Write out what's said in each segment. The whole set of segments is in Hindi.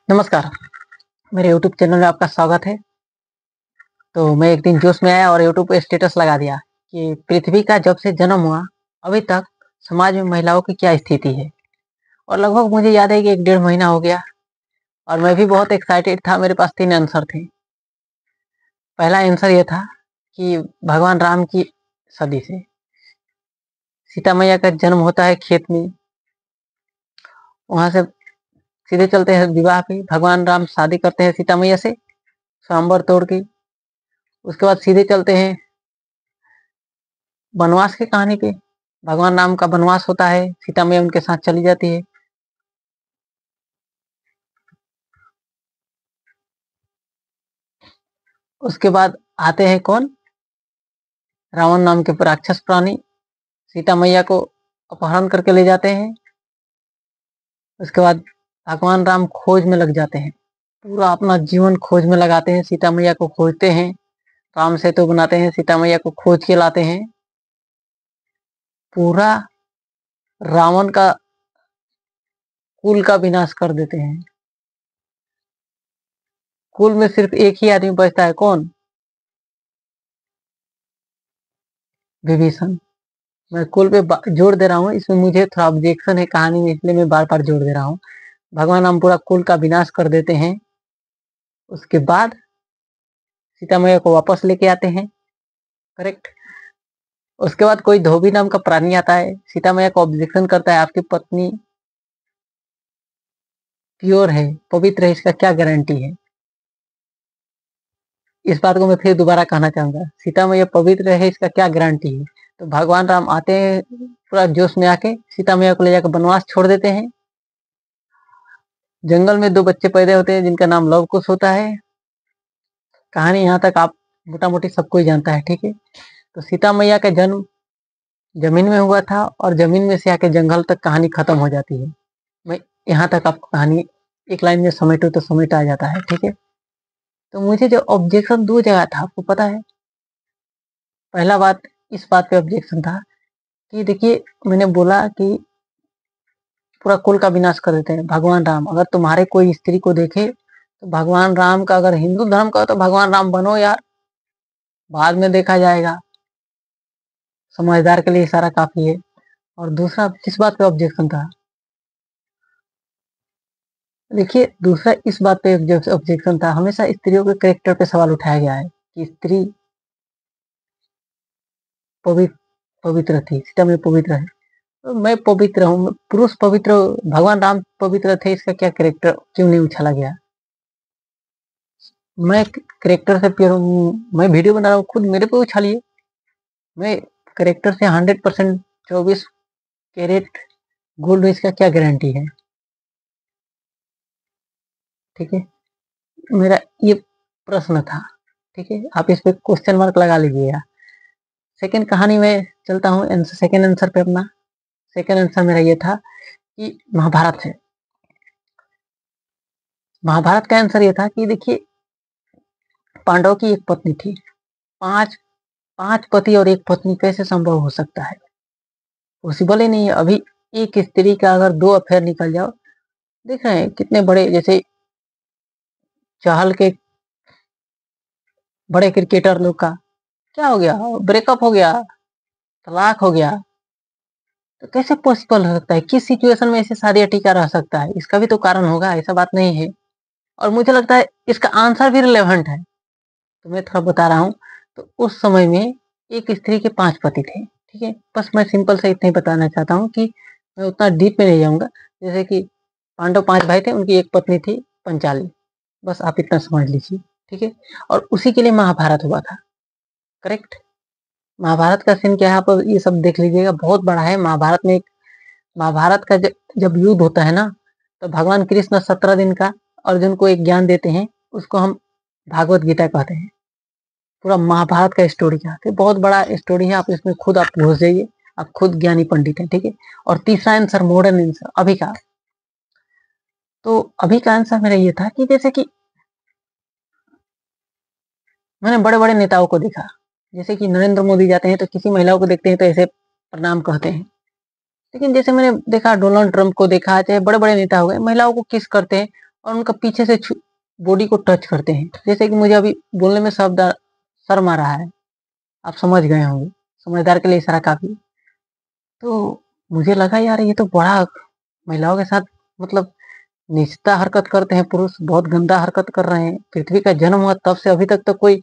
नमस्कार, मेरे यूट्यूब चैनल में आपका स्वागत है। तो मैं एक दिन जोश में आया और यूट्यूब पे स्टेटस लगा दिया कि पृथ्वी का जब से जन्म हुआ, अभी तक समाज में महिलाओं की क्या स्थिति है। और लगभग मुझे याद है कि 1 डेढ़ महीना हो गया और मैं भी बहुत एक्साइटेड था। मेरे पास 3 आंसर थे। पहला आंसर ये था कि भगवान राम की सदी से सीता मैया का जन्म होता है खेत में, वहाँ से सीधे चलते हैं विवाह पे। भगवान राम शादी करते हैं सीता मैया से स्वयंवर तोड़ के। उसके बाद सीधे चलते हैं वनवास की कहानी पे। भगवान राम का वनवास होता है, सीता मैया उनके साथ चली जाती है। उसके बाद आते हैं कौन, रावण नाम के राक्षस प्राणी सीता मैया को अपहरण करके ले जाते हैं। उसके बाद भगवान राम खोज में लग जाते हैं, पूरा अपना जीवन खोज में लगाते हैं, सीता मैया को खोजते हैं, राम सेतु बनाते हैं, सीता मैया को खोज के लाते हैं। पूरा रावण का कुल का विनाश कर देते हैं। कुल में सिर्फ एक ही आदमी बचता है, कौन, विभीषण। मैं कुल पे जोड़ दे रहा हूँ, इसमें मुझे थोड़ा ऑब्जेक्शन है कहानी में, इसलिए मैं बार बार जोड़ दे रहा हूँ। भगवान राम पूरा कुल का विनाश कर देते हैं। उसके बाद सीता मैया को वापस लेके आते हैं, करेक्ट। उसके बाद कोई धोबी नाम का प्राणी आता है, सीता मैया को ऑब्जेक्शन करता है, आपकी पत्नी प्योर है, पवित्र है, इसका क्या गारंटी है। इस बात को मैं फिर दोबारा कहना चाहूंगा, सीता मैया पवित्र है, इसका क्या गारंटी है। तो भगवान राम आते हैं पूरा जोश में आके, सीता मैया को ले जाकर वनवास छोड़ देते हैं। जंगल में 2 बच्चे पैदा होते हैं जिनका नाम लव कुश होता है। कहानी यहाँ तक आप मोटा मोटी सब कोई जानता है, ठीक है। तो सीता मैया का जन्म जमीन में हुआ था और जमीन में से आके जंगल तक कहानी खत्म हो जाती है। मैं यहाँ तक आपको कहानी एक लाइन में समेटू तो समेटा आ जाता है, ठीक है। तो मुझे जो ऑब्जेक्शन 2 जगह था, आपको पता है। पहला बात, इस बात पे ऑब्जेक्शन था कि देखिए, मैंने बोला कि पूरा कुल का विनाश कर देते हैं भगवान राम। अगर तुम्हारे कोई स्त्री को देखे तो भगवान राम का, अगर हिंदू धर्म का हो तो भगवान राम बनो यार, बाद में देखा जाएगा। समझदार के लिए इशारा काफी है। और दूसरा, किस बात पे ऑब्जेक्शन था, देखिए दूसरा इस बात पे ऑब्जेक्शन था, हमेशा स्त्रियों के कैरेक्टर पे सवाल उठाया गया है कि स्त्री पवित्र पवित्र थी, सीता में पवित्र है, तो मैं पवित्र हूँ, पुरुष पवित्र, भगवान राम पवित्र थे, इसका क्या कैरेक्टर क्यों नहीं उछाला गया। मैं कैरेक्टर से प्योर हूँ, मैं वीडियो बना रहा हूँ, खुद मेरे पे उछालिए। मैं कैरेक्टर से 100% 24 कैरेट गोल्ड, इसका क्या गारंटी है, ठीक है। मेरा ये प्रश्न था, ठीक है। आप इस पे क्वेश्चन मार्क लगा लीजिएगा। सेकंड कहानी में चलता हूँ, सेकंड आंसर पे अपना। सेकंड आंसर मेरा ये था कि महाभारत है। महाभारत का आंसर ये था कि देखिए, पांडव की एक पत्नी थी, पांच पांच पति और एक पत्नी कैसे संभव हो सकता है, पॉसिबल ही नहीं है। अभी एक स्त्री का अगर 2 अफेयर निकल जाओ, देख रहे हैं कितने बड़े, जैसे चहल के बड़े क्रिकेटर लोग का क्या हो गया, ब्रेकअप हो गया, तलाक हो गया। तो कैसे पॉसिबल हो सकता है, किस सिचुएशन में ऐसे शादी टिका रह सकता है, इसका भी तो कारण होगा, ऐसा बात नहीं है। और मुझे लगता है इसका आंसर भी रिलेवेंट है, तो मैं थोड़ा बता रहा हूँ। तो उस समय में एक स्त्री के 5 पति थे, ठीक है। बस मैं सिंपल से इतना ही बताना चाहता हूँ कि मैं उतना डीप में नहीं जाऊंगा। जैसे कि पांडव 5 भाई थे, उनकी एक पत्नी थी पंचाली, बस आप इतना समझ लीजिए, ठीक है। और उसी के लिए महाभारत हुआ था, करेक्ट। महाभारत का सीन क्या है, आप ये सब देख लीजिएगा, बहुत बड़ा है। महाभारत में महाभारत का जब युद्ध होता है ना, तो भगवान कृष्ण 17 दिन का अर्जुन को एक ज्ञान देते हैं, उसको हम भागवत गीता कहते हैं। पूरा महाभारत का स्टोरी कहते हैं, बहुत बड़ा स्टोरी है। आप इसमें खुद आप घुस जाइए, आप खुद ज्ञानी पंडित हैं, ठीक है। और तीसरा आंसर, मॉडर्न आंसर अभी का। तो अभी का आंसर मेरा ये था कि जैसे कि मैंने बड़े बड़े नेताओं को देखा, जैसे कि नरेंद्र मोदी जाते हैं तो किसी महिलाओं को देखते हैं तो ऐसे प्रणाम कहते हैं। लेकिन जैसे मैंने देखा, डोनाल्ड ट्रंप को देखा, चाहे बड़े बड़े नेता हो गए, महिलाओं को किस करते हैं और उनका पीछे से बॉडी को टच करते हैं। जैसे कि मुझे अभी बोलने में शब्द शर्म आ रहा है, आप समझ गए होंगे, समझदार के लिए इशारा काफ़ी। तो मुझे लगा यार ये तो बड़ा महिलाओं के साथ मतलब नीचता हरकत करते हैं पुरुष, बहुत गंदा हरकत कर रहे हैं। पृथ्वी का जन्म हुआ तब से अभी तक तो कोई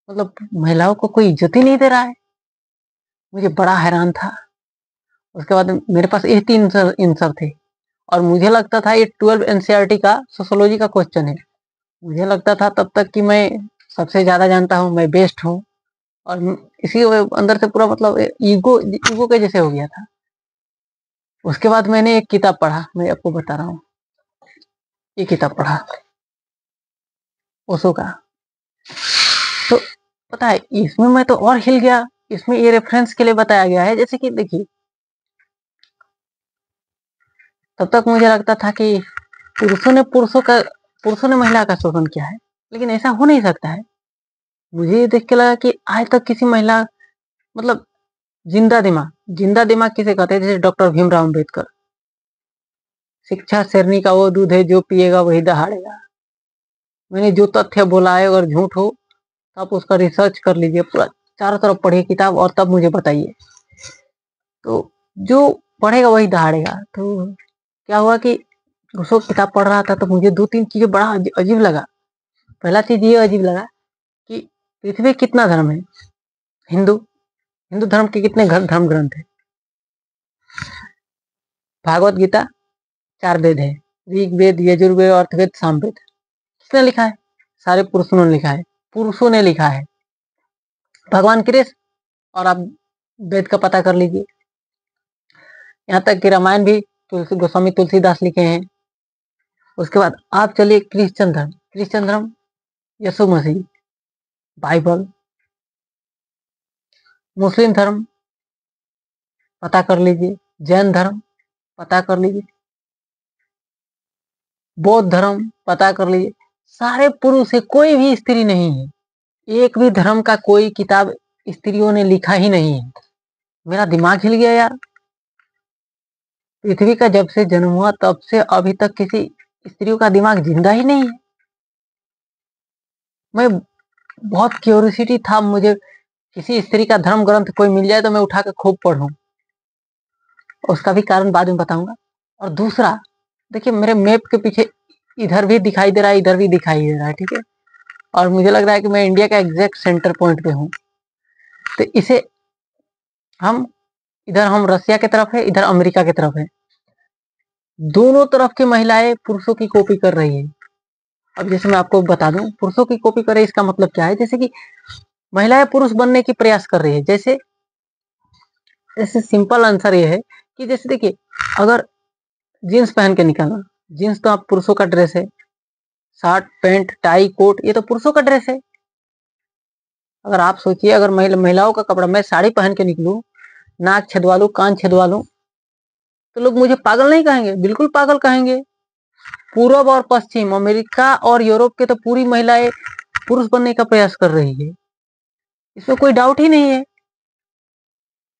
मतलब महिलाओं को कोई इज्जत ही नहीं दे रहा है। मुझे बड़ा हैरान था। उसके बाद मेरे पास ये 3 आंसर थे और मुझे लगता था ये 12 एनसीईआरटी का सोशियोलॉजी का क्वेश्चन है। मुझे लगता था तब तक कि मैं सबसे ज़्यादा जानता हूँ, मैं बेस्ट हूँ और इसी अंदर से पूरा मतलब ईगो ईगो के जैसे हो गया था। उसके बाद मैंने एक किताब पढ़ा, मैं आपको बता रहा हूँ। ये किताब पढ़ा ओशो का। तो पता है इसमें मैं तो और हिल गया। इसमें ये रेफरेंस के लिए बताया गया है, जैसे कि देखिए तब तक मुझे लगता था कि पुरुषों ने महिला का शोषण किया है, लेकिन ऐसा हो नहीं सकता है। मुझे ये देख के लगा कि आज तक किसी महिला मतलब जिंदा दिमाग किसे कहते हैं, जैसे डॉक्टर भीमराव अम्बेडकर, शिक्षा शेरनी का वो दूध है जो पिएगा वही दहाड़ेगा। मैंने जो तथ्य बोला है अगर झूठ हो तो आप उसका रिसर्च कर लीजिए, पूरा चारों तरफ पढ़िए किताब और तब मुझे बताइए। तो जो पढ़ेगा वही दहाड़ेगा। तो क्या हुआ कि उसको किताब पढ़ रहा था तो मुझे 2-3 चीजें बड़ा अजीब लगा। पहला चीज ये अजीब लगा कि पृथ्वी कितना धर्म है। हिंदू हिंदू धर्म के कितने धर्म ग्रंथ है। भागवत गीता 4 वेद है, ऋग वेद, यजुर्वेद, अर्थवेद, सामवेद। किसने लिखा है? सारे पुरुषों ने लिखा है। पुरुषों ने लिखा है, भगवान कृष्ण। और आप वेद का पता कर लीजिए। यहाँ तक कि रामायण भी गोस्वामी तुलसीदास लिखे हैं। उसके बाद आप चलिए क्रिश्चियन धर्म यीशु मसीह, बाइबल। मुस्लिम धर्म पता कर लीजिए, जैन धर्म पता कर लीजिए, बौद्ध धर्म पता कर लीजिए। सारे पुरुष है, कोई भी स्त्री नहीं है। एक भी धर्म का कोई किताब स्त्रियों ने लिखा ही नहीं है। मेरा दिमाग हिल गया यार। पृथ्वी का जब से जन्म हुआ तब से अभी तक किसी स्त्रियों का दिमाग जिंदा ही नहीं है। मैं बहुत क्यूरियोसिटी था मुझे, किसी स्त्री का धर्म ग्रंथ कोई मिल जाए तो मैं उठा के खूब पढ़ूं। उसका भी कारण बाद में बताऊंगा। और दूसरा देखिए मेरे मैप के पीछे इधर भी दिखाई दे रहा है, इधर भी दिखाई दे रहा है, ठीक है। और मुझे लग रहा है कि मैं इंडिया का एग्जैक्ट सेंटर पॉइंट पे हूँ। तो इसे हम इधर हम रसिया की तरफ है, इधर अमेरिका की तरफ है। दोनों तरफ की महिलाएं पुरुषों की कॉपी कर रही है। अब जैसे मैं आपको बता दूं पुरुषों की कॉपी करे इसका मतलब क्या है, जैसे कि महिलाएं पुरुष बनने की प्रयास कर रही है। जैसे जैसे सिंपल आंसर ये है कि जैसे देखिए अगर जीन्स पहन के निकलना, जीन्स तो आप पुरुषों का ड्रेस है। शर्ट पैंट टाई कोट ये तो पुरुषों का ड्रेस है। अगर आप सोचिए अगर महिलाओं का कपड़ा, मैं साड़ी पहन के निकलूं, नाक छेदवा लूं, कान छेदवा लूं, तो लोग मुझे पागल नहीं कहेंगे? बिल्कुल पागल कहेंगे। पूर्व और पश्चिम अमेरिका और यूरोप के तो पूरी महिलाएं पुरुष बनने का प्रयास कर रही है, इसमें कोई डाउट ही नहीं है।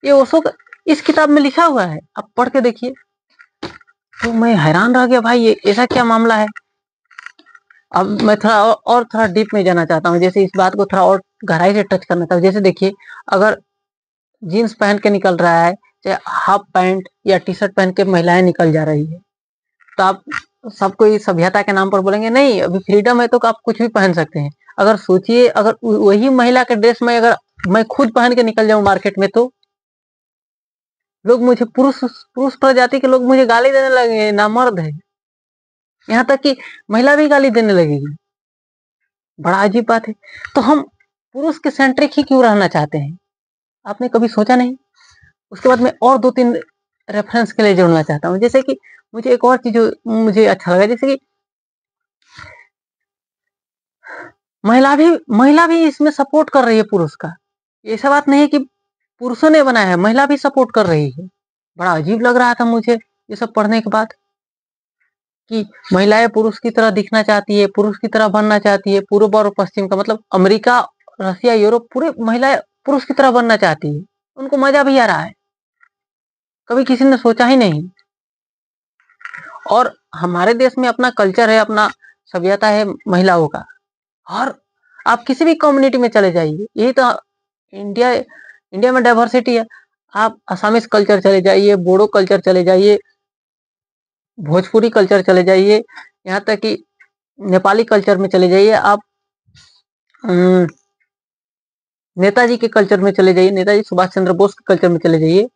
ये ओशो का इस किताब में लिखा हुआ है, आप पढ़ के देखिए। तो मैं हैरान रह गया भाई, ये ऐसा क्या मामला है। अब मैं थोड़ा और थोड़ा डीप में जाना चाहता हूँ, जैसे इस बात को थोड़ा और गहराई से टच करना चाहता हूँ। जैसे देखिए अगर जीन्स पहन के निकल रहा है, चाहे हाफ पैंट या टी शर्ट पहन के महिलाएं निकल जा रही है, तो आप सबको इस सभ्यता के नाम पर बोलेंगे नहीं अभी फ्रीडम है तो आप कुछ भी पहन सकते हैं। अगर सोचिए अगर वही महिला के ड्रेस में अगर मैं खुद पहन के निकल जाऊं मार्केट में, तो लोग मुझे पुरुष पुरुष प्रजाति के लोग मुझे गाली देने लगेंगे, ना मर्द है। यहाँ तक कि महिला भी गाली देने लगेगी। बड़ा अजीब बात है। तो हम पुरुष के सेंट्रिक ही क्यों रहना चाहते हैं, आपने कभी सोचा नहीं? उसके बाद मैं और 2-3 रेफरेंस के लिए जोड़ना चाहता हूँ। जैसे कि मुझे एक और चीज मुझे अच्छा लगा, जैसे कि महिला भी इसमें सपोर्ट कर रही है पुरुष का। ऐसा बात नहीं है कि पुरुषों ने बनाया है, महिला भी सपोर्ट कर रही है। बड़ा अजीब लग रहा था मुझे ये सब पढ़ने के बाद कि महिलाएं पुरुष की तरह दिखना चाहती है, पुरुष की तरह बनना चाहती है। पूर्व और पश्चिम का मतलब अमेरिका, रसिया, यूरोप, पूरे महिलाएं पुरुष की तरह बनना चाहती है। उनको मजा भी आ रहा है, कभी किसी ने सोचा ही नहीं। और हमारे देश में अपना कल्चर है, अपना सभ्यता है महिलाओं का। और आप किसी भी कम्युनिटी में चले जाइए, यही तो इंडिया इंडिया में डाइवर्सिटी है। आप असमीज कल्चर चले जाइए, बोडो कल्चर चले जाइए, भोजपुरी कल्चर चले जाइए, यहाँ तक कि नेपाली कल्चर में चले जाइए, आप नेताजी के कल्चर में चले जाइए, नेताजी सुभाष चंद्र बोस के कल्चर में चले जाइए,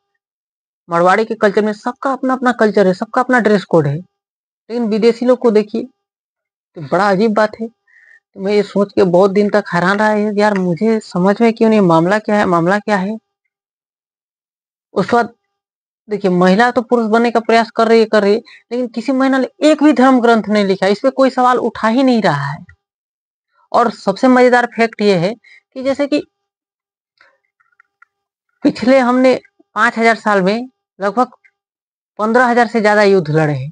मारवाड़ी के कल्चर में, सबका अपना अपना कल्चर है, सबका अपना ड्रेस कोड है। लेकिन विदेशी लोग को देखिए तो बड़ा अजीब बात है। तो मैं ये सोच के बहुत दिन तक हैरान रहा है, यार मुझे समझ में क्यों नहीं, मामला क्या है, मामला क्या है। उस बाद देखिए, महिला तो पुरुष बनने का प्रयास कर रही है, लेकिन किसी महिला ने एक भी धर्म ग्रंथ नहीं लिखा, इस पे कोई सवाल उठा ही नहीं रहा है। और सबसे मजेदार फैक्ट ये है कि जैसे कि पिछले हमने 5000 साल में लगभग 15,000 से ज्यादा युद्ध लड़े हैं।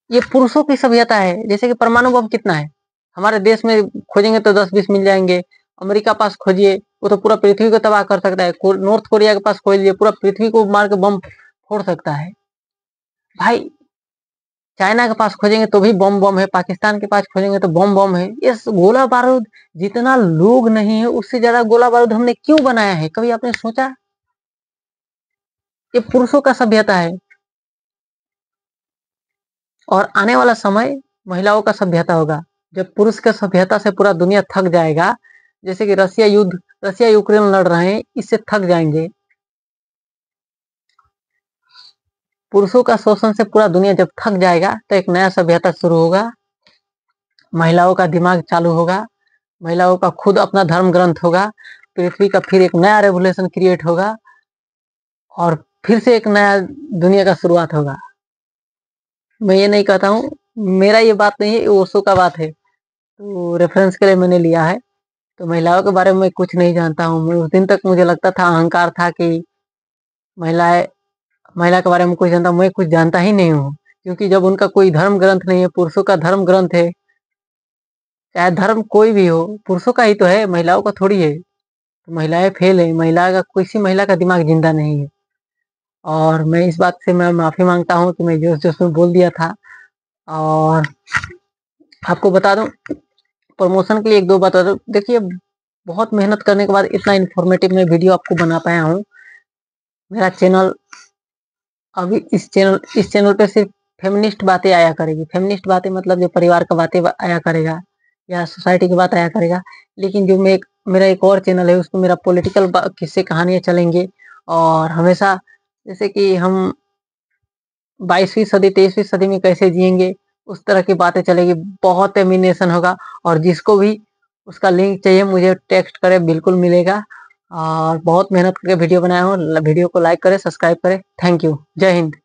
ये पुरुषों की सभ्यता है। जैसे कि परमाणु बम कितना है, हमारे देश में खोजेंगे तो 10-20 मिल जाएंगे। अमेरिका पास खोजिए, वो तो पूरा पृथ्वी को तबाह कर सकता है। नॉर्थ कोरिया के पास खोज लिए, पूरा पृथ्वी को मार के बम फोड़ सकता है। भाई चाइना के पास खोजेंगे तो भी बम बम है, पाकिस्तान के पास खोजेंगे तो बम बम है। ये गोला बारूद जितना लोग नहीं है, उससे ज्यादा गोला बारूद हमने क्यों बनाया है, कभी आपने सोचा? ये पुरुषों का सभ्यता है। और आने वाला समय महिलाओं का सभ्यता होगा। जब पुरुष का सभ्यता से पूरा दुनिया थक जाएगा, जैसे कि रसिया यूक्रेन लड़ रहे हैं, इससे थक जाएंगे। पुरुषों का शोषण से पूरा दुनिया जब थक जाएगा तो एक नया सभ्यता शुरू होगा। महिलाओं का दिमाग चालू होगा, महिलाओं का खुद अपना धर्म ग्रंथ होगा, पृथ्वी का फिर एक नया रेवोल्यूशन क्रिएट होगा और फिर से एक नया दुनिया का शुरुआत होगा। मैं ये नहीं कहता हूँ, मेरा ये बात नहीं है, ये ओशो का बात है, तो रेफरेंस के लिए मैंने लिया है। तो महिलाओं के बारे में मैं कुछ नहीं जानता हूँ। मैं उस दिन तक मुझे लगता था, अहंकार था कि महिलाएं महिला के बारे में कुछ जानता हूँ। मैं कुछ जानता ही नहीं हूँ, क्योंकि जब उनका कोई धर्म ग्रंथ नहीं है, पुरुषों का धर्म ग्रंथ है। चाहे धर्म कोई भी हो, पुरुषों का ही तो है, महिलाओं का थोड़ी है। तो महिलाएं फेल है, महिला का किसी महिला का दिमाग जिंदा नहीं है। और मैं इस बात से मैं माफी मांगता हूँ कि मैं जोश जोश में बोल दिया था। और आपको बता दूं, प्रमोशन के लिए एक दो बता दूं, देखिए बहुत मेहनत करने के बाद इतना इन्फॉर्मेटिव मैं वीडियो आपको बना पाया हूँ। मेरा चैनल अभी इस चैनल पे सिर्फ फेमिनिस्ट बातें आया करेगी। फेमिनिस्ट बातें मतलब जो परिवार का बातें आया करेगा या सोसाइटी की बात आया करेगा। लेकिन जो मेरा एक और चैनल है, उसमें मेरा पॉलिटिकल किस्से कहानियां चलेंगे। और हमेशा जैसे कि हम 22वीं सदी 23वीं सदी में कैसे जिएंगे, उस तरह की बातें चलेगी। बहुत एमिनेशन होगा। और जिसको भी उसका लिंक चाहिए मुझे टेक्स्ट करे, बिल्कुल मिलेगा। और बहुत मेहनत करके वीडियो बनाया हूँ। वीडियो को लाइक करें, सब्सक्राइब करें। Thank you. जय हिंद।